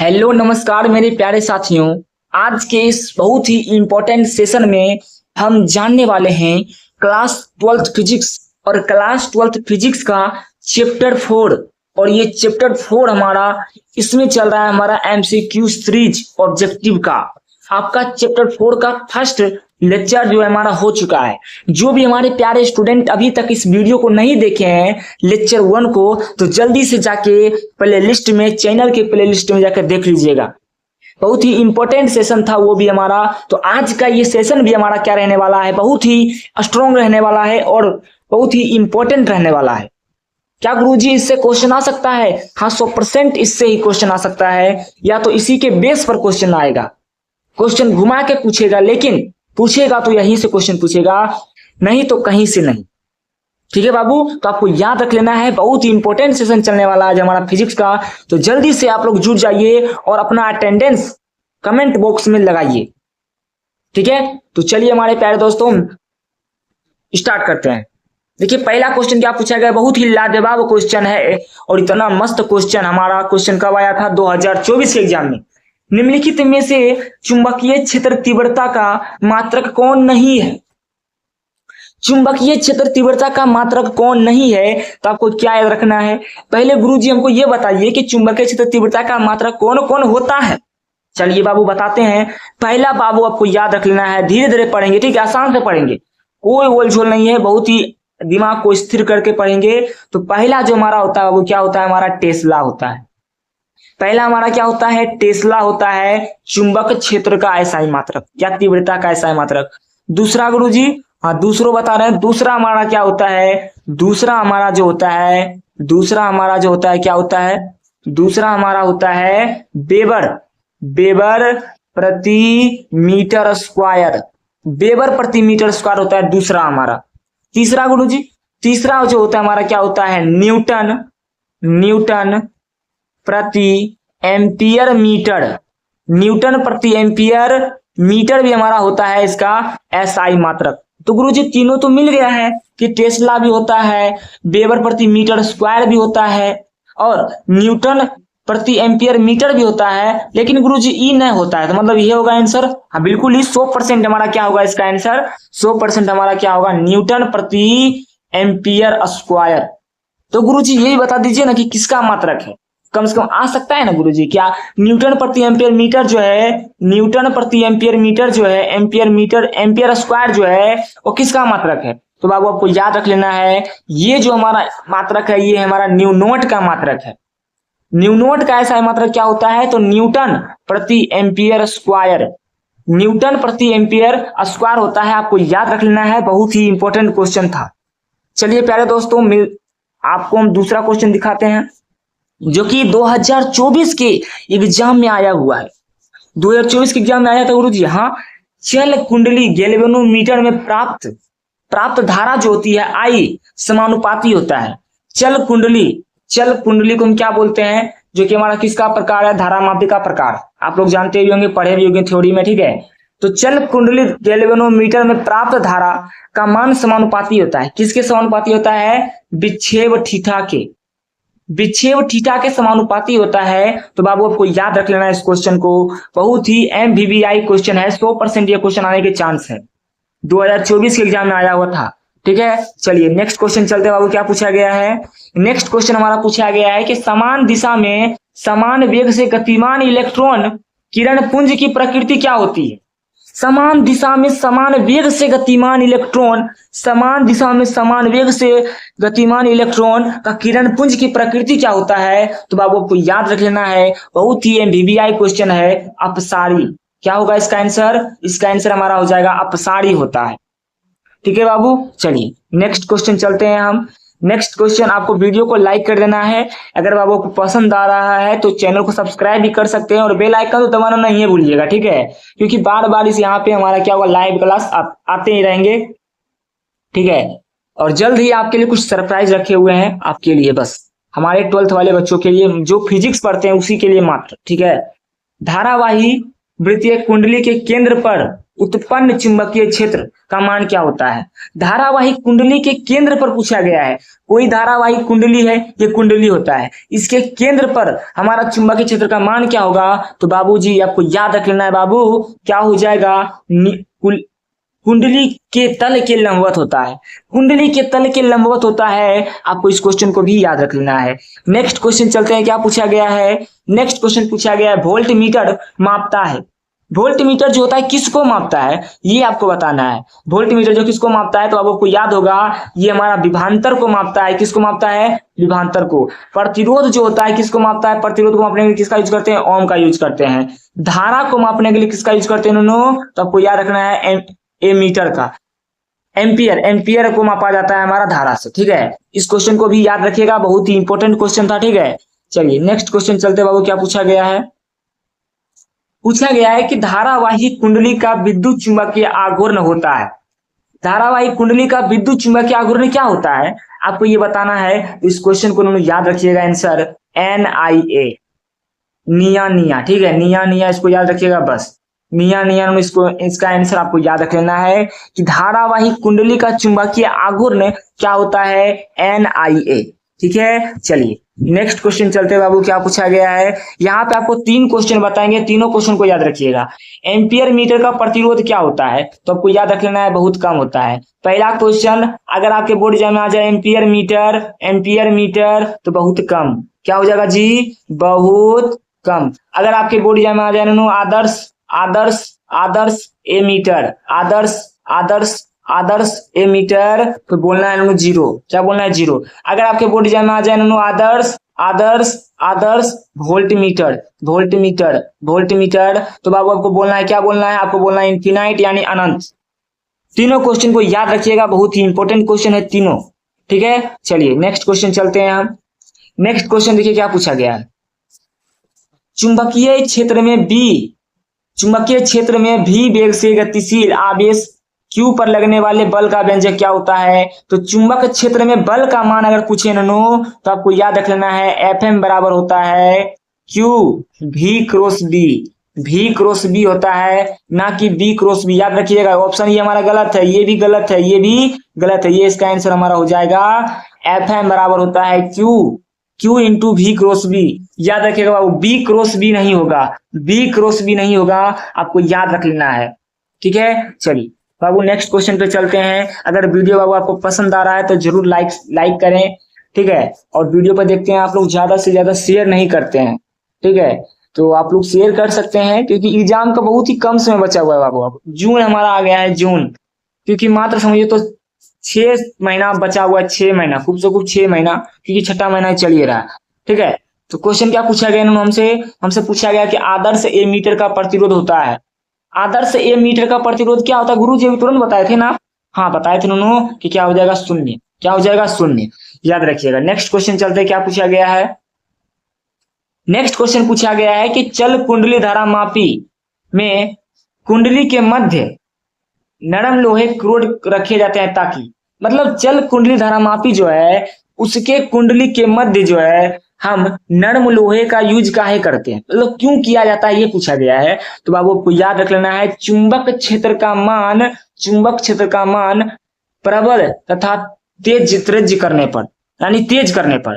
Hello नमस्कार मेरे प्यारे साथियों। आज के इस बहुत ही इम्पोर्टेंट सेशन में हम जानने वाले हैं क्लास 12th फिजिक्स और क्लास 12th फिजिक्स का चैप्टर 4। और ये चैप्टर 4 हमारा इसमें चल रहा है हमारा एमसीक्यू सीरीज ऑब्जेक्टिव का। आपका चैप्टर 4 का फर्स्ट लेक्चर जो है हमारा हो चुका है। जो भी हमारे प्यारे स्टूडेंट अभी तक इस वीडियो को नहीं देखे हैं लेक्चर 1 को, तो जल्दी से जाके प्लेलिस्ट में, चैनल के प्लेलिस्ट में जाकर देख लीजिएगा। बहुत ही इंपॉर्टेंट सेशन था वो भी हमारा। तो आज का ये सेशन भी हमारा क्या रहने वाला है, बहुत ही स्ट्रॉन्ग रहने वाला है और बहुत ही इंपॉर्टेंट रहने वाला है। क्या गुरुजी इससे क्वेश्चन आ सकता है? हाँ, 100% इससे ही क्वेश्चन आ सकता है, या तो इसी के बेस पर क्वेश्चन आएगा। क्वेश्चन घुमा के पूछेगा, लेकिन पूछेगा तो यहीं से क्वेश्चन पूछेगा, नहीं तो कहीं से नहीं। ठीक है बाबू, तो आपको याद रख लेना है, बहुत ही इंपॉर्टेंट सेशन चलने वाला है हमारा फिजिक्स का। तो जल्दी से आप लोग जुड़ जाइए और अपना अटेंडेंस कमेंट बॉक्स में लगाइए। ठीक है, तो चलिए हमारे प्यारे दोस्तों स्टार्ट करते हैं। देखिए पहला क्वेश्चन क्या पूछा गया, बहुत ही लाजवाब क्वेश्चन है और इतना मस्त क्वेश्चन। हमारा क्वेश्चन कब आया था? 2024 के एग्जाम में। निम्नलिखित में से चुंबकीय क्षेत्र तीव्रता का मात्रक कौन नहीं है? चुंबकीय क्षेत्र तीव्रता का मात्रक कौन नहीं है? तो आपको क्या याद रखना है, पहले गुरुजी हमको ये बताइए कि चुंबकीय क्षेत्र तीव्रता का मात्रक कौन कौन होता है। चलिए बाबू बताते हैं। पहला बाबू आपको याद रख लेना है, धीरे धीरे पढ़ेंगे, ठीक है, आसान से पढ़ेंगे, कोई ओलझोल नहीं है, बहुत ही दिमाग को स्थिर करके पढ़ेंगे। तो पहला जो हमारा होता है वो क्या होता है? हमारा टेस्ला होता है। पहला हमारा क्या होता है? टेस्ला होता है, चुंबक क्षेत्र का एसआई मात्रक या तीव्रता का एसआई मात्रक। दूसरा गुरुजी, हाँ दूसरों बता रहे हैं, दूसरा हमारा क्या होता है? दूसरा हमारा जो होता है क्या होता है? दूसरा हमारा होता है वेबर प्रति मीटर स्क्वायर। वेबर प्रति मीटर स्क्वायर होता है दूसरा हमारा। तीसरा गुरुजी, तीसरा जो होता है हमारा क्या होता है? न्यूटन प्रति एम्पियर मीटर। न्यूटन प्रति एम्पियर मीटर भी हमारा होता है इसका एसआई मात्रक। तो गुरुजी तीनों तो मिल गया है कि टेस्ला भी होता है, वेबर प्रति मीटर स्क्वायर भी होता है और न्यूटन प्रति एम्पियर मीटर भी होता है, लेकिन गुरुजी ई नहीं होता है। तो मतलब ये होगा आंसर, हाँ बिल्कुल ही 100% हमारा क्या होगा इसका आंसर? 100% हमारा क्या होगा? न्यूटन प्रति एम्पियर स्क्वायर। तो गुरुजी यही बता दीजिए ना कि किसका मात्रक है, कम से कम आ सकता है ना गुरुजी। क्या न्यूटन प्रति एम्पियर मीटर जो है, न्यूटन प्रति एम्पियर मीटर जो है, एम्पियर स्क्वायर जो है, वो किसका मात्रक है? तो बाबू आपको याद रख लेना है, ये जो हमारा मात्रक है ये हमारा न्यू नोट का मात्रक है। न्यू नोट का ऐसा मात्रक क्या होता है? तो न्यूटन प्रति एम्पियर स्क्वायर। न्यूटन प्रति एम्पियर स्क्वायर होता है, आपको याद रख लेना है, बहुत ही इंपॉर्टेंट क्वेश्चन था। चलिए प्यारे दोस्तों आपको हम दूसरा क्वेश्चन दिखाते हैं जो कि 2024 के एग्जाम में आया हुआ है। 2024 के एग्जाम में आया था गुरुजी। हाँ, चल कुंडली गैल्वेनोमीटर में प्राप्त धारा जो होती है आई समानुपाती होता है। चल कुंडली को हम क्या बोलते हैं? जो कि हमारा किसका प्रकार है? धारा मापी का प्रकार। आप लोग जानते ही होंगे, पढ़े भी होंगे थ्योरी में, ठीक है। तो चल कुंडली गैल्वेनोमीटर में प्राप्त धारा का मान समानुपाती होता है। किसके समानुपाती होता है? विक्षेप थीटा के समानुपाती होता है। तो बाबू आपको याद रख लेना इस क्वेश्चन को, बहुत ही एमवीवीआई क्वेश्चन है, 100% ये क्वेश्चन आने के चांस है। 2024 के एग्जाम में आया हुआ था, ठीक है। चलिए नेक्स्ट क्वेश्चन चलते हैं बाबू, क्या पूछा गया है? नेक्स्ट क्वेश्चन हमारा पूछा गया है कि समान दिशा में समान वेग से गतिमान इलेक्ट्रॉन किरण पुंज की प्रकृति क्या होती है? समान दिशा में समान वेग से गतिमान इलेक्ट्रॉन, समान दिशा में समान वेग से गतिमान इलेक्ट्रॉन का किरण पुंज की प्रकृति क्या होता है? तो बाबू आपको याद रख लेना है, बहुत ही एमवीवीआई क्वेश्चन है, अपसारी। क्या होगा इसका आंसर? इसका आंसर हमारा हो जाएगा अपसारी होता है। ठीक है बाबू, चलिए नेक्स्ट क्वेश्चन चलते हैं हम। नेक्स्ट क्वेश्चन, आपको वीडियो को लाइक कर देना है, अगर बाबू को पसंद आ रहा है तो चैनल को सब्सक्राइब भी कर सकते हैं और बेल आइकन तो दबाना नहीं भूलिएगा, ठीक है, क्योंकि बार बार इस यहाँ पे हमारा क्या होगा, लाइव क्लास आते ही रहेंगे, ठीक है। और जल्द ही आपके लिए कुछ सरप्राइज रखे हुए हैं आपके लिए, बस हमारे 12th वाले बच्चों के लिए जो फिजिक्स पढ़ते हैं उसी के लिए मात्र, ठीक है। धारावाही वृत्तीय कुंडली के केंद्र पर उत्पन्न चुंबकीय क्षेत्र का मान क्या होता है। धारावाही कुंडली के केंद्र पर पूछा गया है। कोई धारावाही कुंडली है, ये कुंडली होता है, इसके केंद्र पर हमारा चुंबकीय क्षेत्र का मान क्या होगा। तो बाबूजी आपको याद रख लेना है बाबू, क्या हो जाएगा, कुंडली के तल के लंबवत होता है। कुंडली के तल के लंबवत होता है, आपको इस क्वेश्चन को भी याद रख लेना है। नेक्स्ट क्वेश्चन चलते हैं, क्या पूछा गया है। नेक्स्ट क्वेश्चन पूछा गया है, वोल्ट मीटर मापता है। वोल्ट मीटर जो होता है किसको मापता है, ये आपको बताना है। वोल्ट मीटर जो किसको मापता है, तो आपको याद होगा ये हमारा विभवांतर को मापता है। किसको मापता है, विभवांतर को। प्रतिरोध जो होता है किसको मापता है, प्रतिरोध को मापने के लिए किसका यूज करते हैं, ओम का यूज करते हैं। धारा को मापने के लिए किसका यूज करते हैं दोनों, तो आपको याद रखना है मीटर का। एम्पियर, एम्पियर को मापा जाता है हमारा धारा से, ठीक है। इस क्वेश्चन को भी याद रखिएगा, बहुत ही इंपॉर्टेंट क्वेश्चन था, ठीक है। चलिए नेक्स्ट क्वेश्चन चलते बाबू, क्या पूछा गया है। पूछा गया है कि धारावाही कुंडली का विद्युत चुंबकीय आघूर्ण होता है। धारावाही कुंडली का विद्युत चुंबकीय आघूर्ण क्या होता है, आपको ये बताना है। इस क्वेश्चन को याद रखिएगा, आंसर NIA, निया निया, ठीक है, निया निया, इसको याद रखिएगा बस, निया निया। इसको, इसका आंसर आपको याद रख लेना है कि धारावाही कुंडली का चुंबकीय आघूर्ण क्या होता है, NIA, ठीक है। चलिए नेक्स्ट क्वेश्चन चलते बाबू, क्या पूछा गया है। यहाँ पे आपको 3 क्वेश्चन बताएंगे, तीनों क्वेश्चन को याद रखिएगा। एम्पियर मीटर का प्रतिरोध क्या होता है, तो आपको याद रख लेना है, बहुत कम होता है। पहला क्वेश्चन अगर आपके बोर्ड एग्जाम में आ जाए एम्पियर मीटर, एम्पियर मीटर, तो बहुत कम, क्या हो जाएगा जी, बहुत कम। अगर आपके बोर्ड एग्जाम में आ जाए आदर्श, आदर्श, आदर्श एमीटर, आदर्श, आदर्श, आदर्श एमीटर, तो बोलना है 0, क्या बोलना है, 0। अगर आपके बोर्ड एग्जाम में आ जाए आदर्श, आदर्श, आदर्श voltmeter, voltmeter, voltmeter, तो बाबू आपको बोलना है, क्या बोलना है, आपको बोलना है इन्फिनाइट यानी अनंत। तीनों क्वेश्चन को याद रखिएगा, बहुत ही इंपॉर्टेंट क्वेश्चन है तीनों, ठीक है। चलिए नेक्स्ट क्वेश्चन चलते हैं हम। नेक्स्ट क्वेश्चन देखिए क्या पूछा गया है। चुंबकीय क्षेत्र में बी, चुंबकीय क्षेत्र में भी वेग से गतिशील आवेश Q पर लगने वाले बल का व्यंजक क्या होता है। तो चुंबक क्षेत्र में बल का मान अगर पूछे ननो, तो आपको याद रख लेना है FM बराबर होता है Q V cross B, V cross B होता है, ना कि B क्रॉस B। याद रखिएगा, ऑप्शन ये हमारा गलत है, ये भी गलत है, ये भी गलत है, ये इसका आंसर हमारा हो जाएगा FM बराबर होता है Q into V cross B। याद रखिएगा बाबू, B क्रॉस B नहीं होगा, B क्रॉस B नहीं होगा, आपको याद रख लेना है, ठीक है। चलिए बाबू नेक्स्ट क्वेश्चन पे चलते हैं। अगर वीडियो बाबू आपको पसंद आ रहा है तो जरूर लाइक करें, ठीक है। और वीडियो पर देखते हैं आप लोग ज्यादा से ज्यादा शेयर नहीं करते हैं, ठीक है, तो आप लोग शेयर कर सकते हैं, क्योंकि एग्जाम का बहुत ही कम समय बचा हुआ है बाबू। अब जून हमारा आ गया है, जून, क्योंकि मात्र समझिए तो 6 महीना बचा हुआ है, 6 महीना, खूब से खूब 6 महीना, क्योंकि 6ठा महीना चल ही रहा है, ठीक है। तो क्वेश्चन क्या पूछा गया हमसे पूछा गया कि आदर्श एमीटर का प्रतिरोध होता है। आदर्श एमीटर का प्रतिरोध क्या होता है, गुरु जी अभी तुरंत बताए थे ना, हाँ बताए थे उन्होंने कि क्या हो जाएगा, 0, क्या हो जाएगा, 0, याद रखिएगा। नेक्स्ट क्वेश्चन चलते हैं, क्या पूछा गया है। नेक्स्ट क्वेश्चन पूछा गया है कि चल कुंडली धारा मापी में कुंडली के मध्य नरम लोहे क्रोड रखे जाते हैं, ताकि, मतलब चल कुंडली धारा मापी जो है उसके कुंडली के मध्य जो है हम नरम लोहे का यूज काहे करते हैं, मतलब क्यों किया जाता है, ये पूछा गया है। तो बाबू आपको याद रख लेना है, चुंबक क्षेत्र का मान, चुंबक क्षेत्र का मान प्रबल तथा तेज त्रिज्य करने पर, यानी तेज करने पर,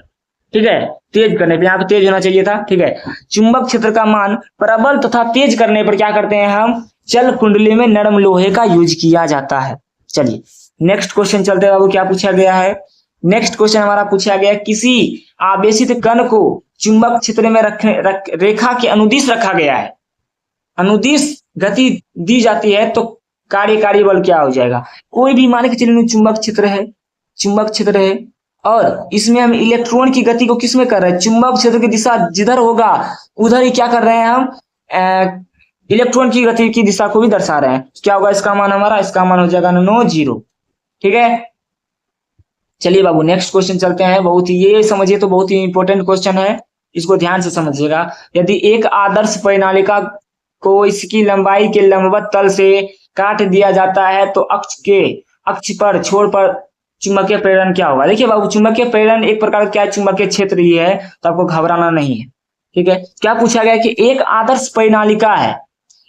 ठीक है, तेज करने पर, यहाँ पे तेज होना चाहिए था, ठीक है। चुंबक क्षेत्र का मान प्रबल तथा तेज करने पर क्या करते हैं हम, चल कुंडली में नरम लोहे का यूज किया जाता है। चलिए नेक्स्ट क्वेश्चन चलते हैं बाबू, क्या पूछा गया है। नेक्स्ट क्वेश्चन हमारा पूछा गया, किसी आवेशित कण को चुंबक क्षेत्र में रेखा के अनुदिश रखा गया है, अनुदिश गति दी जाती है, तो कार्यकारी बल क्या हो जाएगा। कोई भी मान के चलिए चुंबक क्षेत्र है, चुंबक क्षेत्र है, और इसमें हम इलेक्ट्रॉन की गति को किसमें कर रहे हैं, चुंबक क्षेत्र की दिशा जिधर होगा उधर ही क्या कर रहे हैं हम, इलेक्ट्रॉन की गति की दिशा को भी दर्शा रहे हैं। क्या होगा इसका मान हमारा, इसका मान हो जाएगा 0, ठीक है। चलिए बाबू नेक्स्ट क्वेश्चन चलते हैं, बहुत ही ये समझिए तो बहुत ही इंपॉर्टेंट क्वेश्चन है, इसको ध्यान से समझिएगा। यदि एक आदर्श परिनालिका को इसकी लंबाई के लंबवत तल से काट दिया जाता है तो अक्ष पर छोर पर चुंबकीय प्रेरण क्या होगा। देखिए बाबू, चुंबकीय प्रेरण एक प्रकार क्या चुंबकीय क्षेत्र ही है, तो आपको घबराना नहीं है, ठीक है। क्या पूछा गया कि एक आदर्श परिनालिका है,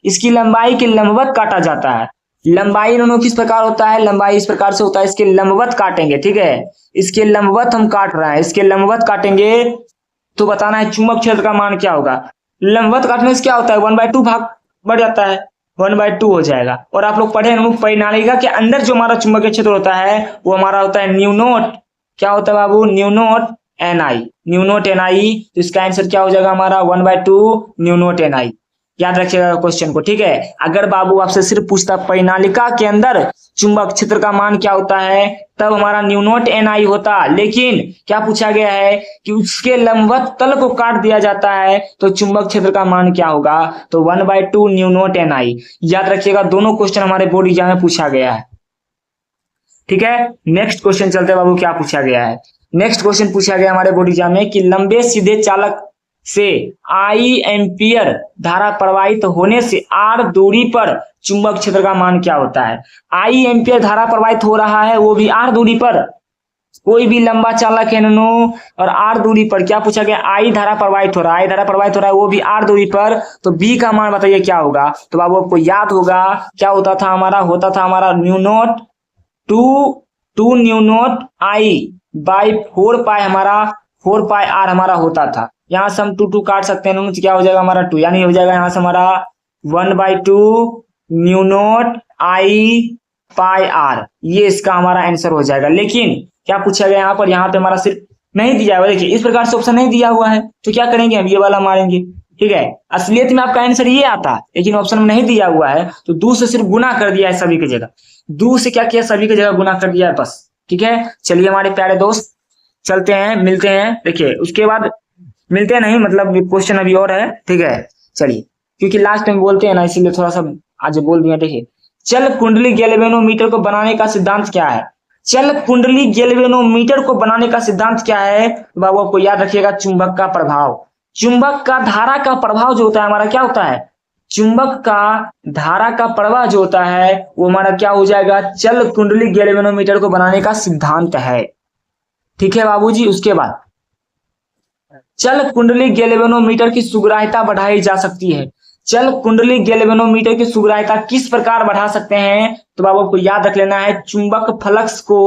इसकी लंबाई के लंबवत काटा जाता है। लंबाई दोनों किस प्रकार होता है, लंबाई इस प्रकार से होता है, इसके लंबवत काटेंगे, ठीक है, इसके लंबवत हम काट रहे हैं, इसके लंबवत काटेंगे तो बताना है चुंबक क्षेत्र का मान क्या होगा। लंबवत काटने से क्या होता है, 1/2 भाग बढ़ जाता है, 1/2 हो जाएगा। और आप लोग पढ़े अनुरूप परिनालिका के अंदर जो हमारा चुंबकीय क्षेत्र होता है वो हमारा होता है न्यू नॉट, क्या होता है बाबू, nu naught NI, nu naught NI। तो इसका आंसर क्या हो जाएगा हमारा 1/2 न्यू नॉट NI। याद रखिएगा क्वेश्चन को, ठीक है। अगर बाबू आपसे सिर्फ पूछता परिनालिका के अंदर चुंबक क्षेत्र का मान क्या होता है तब हमारा न्यू नॉट NI होता, लेकिन क्या पूछा गया है कि उसके लंबवत तल को काट दिया जाता है तो चुंबक क्षेत्र का मान क्या होगा, तो 1/2 न्यू नॉट NI। याद रखिएगा दोनों क्वेश्चन हमारे बोर्ड एग्जाम में पूछा गया है, ठीक है। नेक्स्ट क्वेश्चन चलते हैं बाबू, क्या पूछा गया है। नेक्स्ट क्वेश्चन पूछा गया हमारे बोर्ड एग्जाम में कि लंबे सीधे चालक से I एम्पियर धारा प्रवाहित होने से R दूरी पर चुंबक क्षेत्र का मान क्या होता है। I एम्पियर धारा प्रवाहित हो रहा है वो भी R दूरी पर, कोई भी लंबा चालक है नो, और R दूरी पर क्या पूछा गया, I धारा प्रवाहित हो रहा है, I धारा प्रवाहित हो रहा है वो भी R दूरी पर, तो B का मान बताइए क्या होगा। तो बाबू आपको याद होगा क्या होता था हमारा, होता था हमारा nu naught two nu naught I by 4 pi, हमारा 4 पाई R हमारा होता था। यहाँ से हम 2 काट सकते हैं, क्या हो जाएगा हमारा 2, यानी हो जाएगा यहाँ से हमारा 1/2 new naught I pi R, ये इसका हमारा आंसर हो जाएगा। लेकिन क्या पूछा गया यहाँ पर, यहाँ पे हमारा सिर्फ नहीं दिया हुआ, देखिए इस प्रकार से ऑप्शन नहीं दिया हुआ है तो क्या करेंगे हम, ये वाला मारेंगे, ठीक है। असलियत में आपका आंसर ये आता, लेकिन ऑप्शन में नहीं दिया हुआ है तो 2 से सिर्फ गुना कर दिया है सभी की जगह, 2 से क्या किया, सभी की जगह गुना कर दिया है बस, ठीक है। चलिए हमारे प्यारे दोस्त चलते हैं, मिलते हैं, देखिए उसके बाद मिलते हैं नहीं, मतलब क्वेश्चन अभी और है, ठीक है। चलिए क्योंकि लास्ट टाइम बोलते हैं ना इसीलिए थोड़ा सा आज बोल दिया। देखिए चल कुंडली गैल्वेनोमीटर को बनाने का सिद्धांत क्या है, चल कुंडली गैल्वेनोमीटर को बनाने का सिद्धांत क्या है, तो बाबू आपको याद रखिएगा चुंबक का प्रभाव, चुंबक का धारा का प्रभाव जो होता है हमारा क्या होता है, चुंबक का धारा का प्रवाह जो होता है वो हमारा क्या हो जाएगा, चल कुंडली गैल्वेनोमीटर को बनाने का सिद्धांत है, ठीक है बाबूजी। उसके बाद चल कुंडली गैल्वेनोमीटर की सुग्राह्यता बढ़ाई जा सकती है, चल कुंडली गैल्वेनोमीटर की सुग्राह्यता किस प्रकार बढ़ा सकते हैं, तो बाबू आपको याद रख लेना है चुंबक फ्लक्स को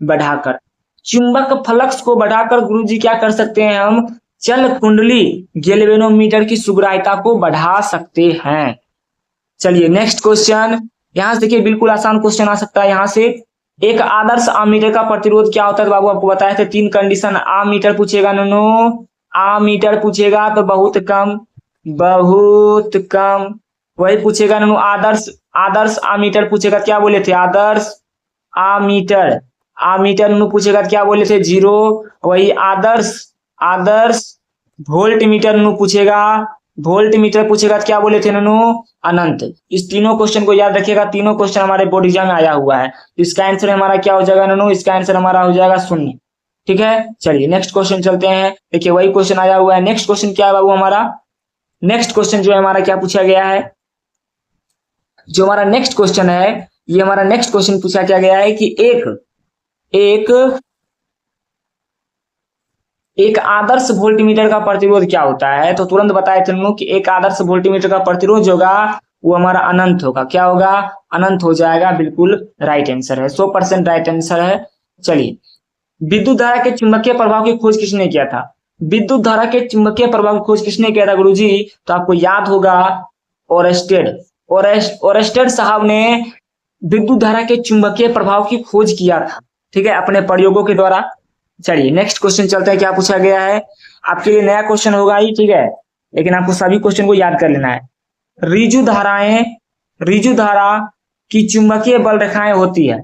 बढ़ाकर, चुंबक फ्लक्स को बढ़ाकर गुरुजी क्या कर सकते हैं हम, चल कुंडली गैल्वेनोमीटर की सुग्राह्यता को बढ़ा सकते हैं। चलिए नेक्स्ट क्वेश्चन, यहां से देखिए बिल्कुल आसान क्वेश्चन आ सकता है। यहाँ से एक आदर्श आमीटर का प्रतिरोध क्या होता है, तो बाबू आपको बताया था 3 कंडीशन, आमीटर पूछेगा नो, आमीटर पूछेगा तो बहुत कम, बहुत कम, वही पूछेगा नो, आदर्श आमीटर पूछेगा, क्या बोले थे, आदर्श आमीटर, आमीटर नो पूछेगा क्या बोले थे 0, वही आदर्श वोल्ट मीटर नु पूछेगा, वोल्ट मीटर पूछेगा क्या बोले थे नो, अनंत। इस तीनों क्वेश्चन को याद रखिएगा, तीनों क्वेश्चन हमारे बोर्ड एग्जाम में आया हुआ है। इसका आंसर हमारा क्या हो जाएगा नो, इसका आंसर हमारा हो जाएगा 0, ठीक है। चलिए नेक्स्ट क्वेश्चन चलते हैं, देखिए वही क्वेश्चन आया हुआ है। नेक्स्ट क्वेश्चन क्या है बाबू हमारा, नेक्स्ट क्वेश्चन जो है हमारा क्या पूछा गया है, जो हमारा नेक्स्ट क्वेश्चन है, ये हमारा नेक्स्ट क्वेश्चन पूछा क्या गया है कि एक आदर्श वोल्टमीटर का प्रतिरोध क्या होता है, तो तुरंत बताए थे कि एक आदर्श वोल्टमीटर का प्रतिरोध होगा वो हमारा अनंत होगा, क्या होगा, अनंत हो जाएगा, बिल्कुल राइट आंसर है, 100% राइट आंसर है। चलिए विद्युत धारा के चुंबकीय प्रभाव की खोज किसने किया था, विद्युत धारा के चुंबकीय प्रभाव की खोज किसने किया था गुरुजी, तो आपको याद होगा ओरेस्टेड साहब ने विद्युत धारा के चुंबकीय प्रभाव की खोज किया था, ठीक है, अपने प्रयोगों के द्वारा। चलिए नेक्स्ट क्वेश्चन चलते हैं, क्या पूछा गया है, आपके लिए नया क्वेश्चन होगा ही, ठीक है, लेकिन आपको सभी क्वेश्चन को याद कर लेना है। रिजु धारा की चुंबकीय बल रेखाएं होती है,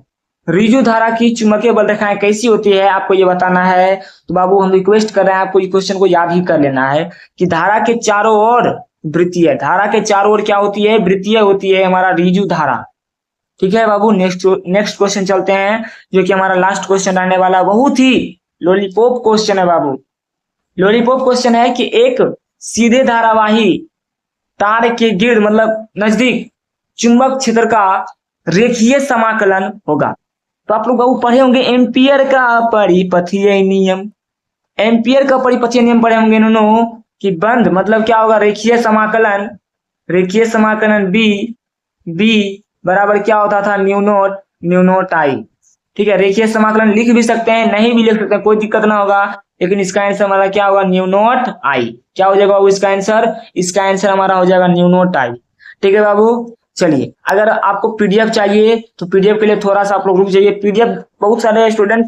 रिजु धारा की चुंबकीय बल रेखाएं कैसी होती है आपको ये बताना है। तो बाबू हम रिक्वेस्ट कर रहे हैं आपको ये क्वेश्चन को याद ही कर लेना है कि धारा के चारों ओर वृत्तीय, धारा के चारों ओर क्या होती है, वृत्तीय होती है हमारा रिजु धारा, ठीक है बाबू। नेक्स्ट क्वेश्चन चलते हैं जो कि हमारा लास्ट क्वेश्चन रहने वाला, बहुत ही लॉलीपॉप क्वेश्चन है बाबू। लॉलीपॉप क्वेश्चन है कि एक सीधे धारावाही तार के गिर्द मतलब नजदीक चुंबक क्षेत्र का रेखीय समाकलन होगा। तो आप लोग बाबू पढ़े होंगे एम्पियर का परिपथीय नियम, एम्पियर का परिपथीय नियम पढ़े होंगे नो कि बंद मतलब क्या होगा, रेखीय समाकलन, रेखीय समाकलन बी बराबर क्या होता था, न्यू नोट आई। ठीक है, रेखीय समाकलन लिख भी सकते हैं, नहीं भी लिख सकते हैं, कोई दिक्कत ना होगा, लेकिन इसका आंसर हमारा क्या होगा, न्यू नोट आई। क्या हो जाएगा इसका आंसर, इसका आंसर हमारा हो जाएगा न्यू नोट आई। ठीक है बाबू, चलिए अगर आपको पीडीएफ चाहिए तो पीडीएफ के लिए थोड़ा सा आप लोग रुक जाइए। पीडीएफ बहुत सारे स्टूडेंट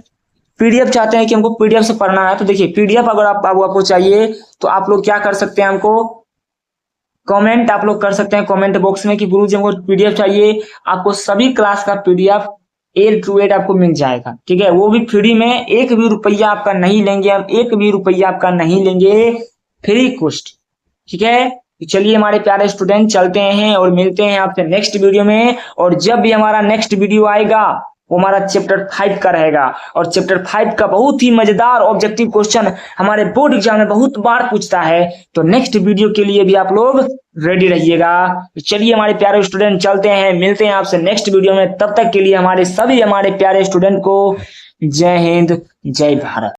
पीडीएफ चाहते हैं कि हमको पीडीएफ से पढ़ना है, तो देखिए पीडीएफ अगर आपको चाहिए तो आप लोग क्या कर सकते हैं, हमको कमेंट आप लोग कर सकते हैं कमेंट बॉक्स में कि गुरुजी हमको पीडीएफ चाहिए। आपको सभी क्लास का पीडीएफ A to Z आपको मिल जाएगा। ठीक है, वो भी फ्री में, एक भी रुपया आपका नहीं लेंगे हम, एक भी रुपया आपका नहीं लेंगे, फ्री कॉस्ट। ठीक है, तो चलिए हमारे प्यारे स्टूडेंट चलते हैं और मिलते हैं आपसे नेक्स्ट वीडियो में। और जब भी हमारा नेक्स्ट वीडियो आएगा वो हमारा चैप्टर 5 का रहेगा, और चैप्टर 5 का बहुत ही मजेदार ऑब्जेक्टिव क्वेश्चन हमारे बोर्ड एग्जाम में बहुत बार पूछता है। तो नेक्स्ट वीडियो के लिए भी आप लोग रेडी रहिएगा। तो चलिए हमारे प्यारे स्टूडेंट चलते हैं, मिलते हैं आपसे नेक्स्ट वीडियो में। तब तक के लिए हमारे प्यारे स्टूडेंट को जय हिंद, जय भारत।